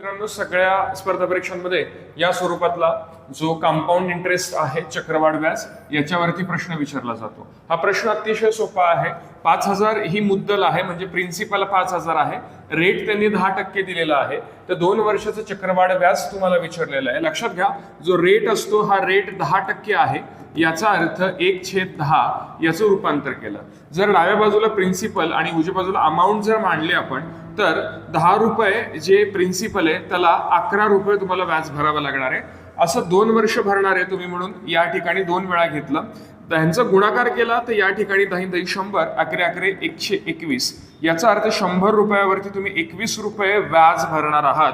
मित्रांनो, सगळ्या स्पर्धा परीक्षांमध्ये या स्वरूपातला जो कंपाऊंड इंटरेस्ट आहे, चक्रवाढ व्याज, याच्यावरती प्रश्न विचारला जातो. हा प्रश्न अतिशय सोपा आहे. 5,000 ही मुद्दल आहे, म्हणजे प्रिन्सिपल 5,000 आहे. रेट त्यांनी 10% दिलेला आहे. तर 2 वर्षाचं चक्रवाढ व्याज तुम्हाला विचारलेलं आहे. लक्षात घ्या, जो रेट असतो हा रेट 10% आहे. याचा अर्थ 1/10 याचं रूपांतर केलं. जर डाव्या बाजूला प्रिन्सिपल आणि उजव्या बाजूला अमाऊंट जर मांडले आपण, तर 10 रुपये जे प्रिन्सिपल आहे त्याला 11 रुपये तुम्हाला व्याज भरावं लागणार आहे. असं 2 वर्ष भरणार आहे तुम्ही, म्हणून या ठिकाणी 2 वेळा घेतलं. त्यांचा गुणाकार केला तर या ठिकाणी 10×100 11 121. याचा अर्थ 100 रुपयावरती तुम्ही 21 रुपये व्याज भरणार आहात.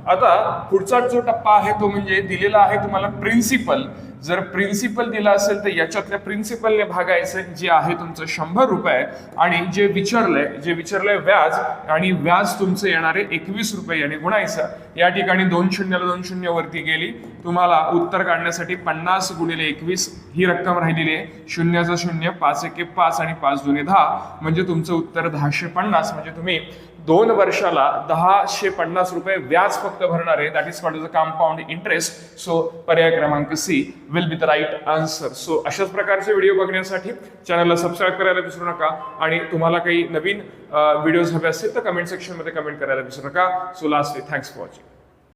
आता पुढचा जो टप्पा आहे तो म्हणजे दिलेला आहे तुम्हाला प्रिन्सिपल. जर प्रिन्सिपल दिला असेल तर याच्यातल्या प्रिन्सिपलने भागायचं, जे आहे तुमचं 100 रुपये, आणि जे विचारलंय व्याज, आणि व्याज तुमचं येणारे 21 रुपये याने गुणायचं. या ठिकाणी 2 शून्याला 2 शून्य वरती गेली. तुम्हाला उत्तर काढण्यासाठी 50 × 21 ही रक्कम राहिलेली आहे. 0चा 0, 5×1 5 आणि 5×2 10, म्हणजे तुमचं उत्तर 1050. म्हणजे तुम्ही 2 वर्षाला 1050 रुपये व्याज फक्त भरणार आहे. That is called the compound interest. So पर्याय क्रमांक C will be the right answer. So अशाच प्रकारचे व्हिडिओ बघण्यासाठी चॅनलला सबस्क्राईब करायला विसरू नका. आणि तुम्हाला काही नवीन व्हिडिओज हवे असतील तर कमेंट सेक्शनमध्ये कमेंट करायला विसरू नका. So lastly, thanks for watching.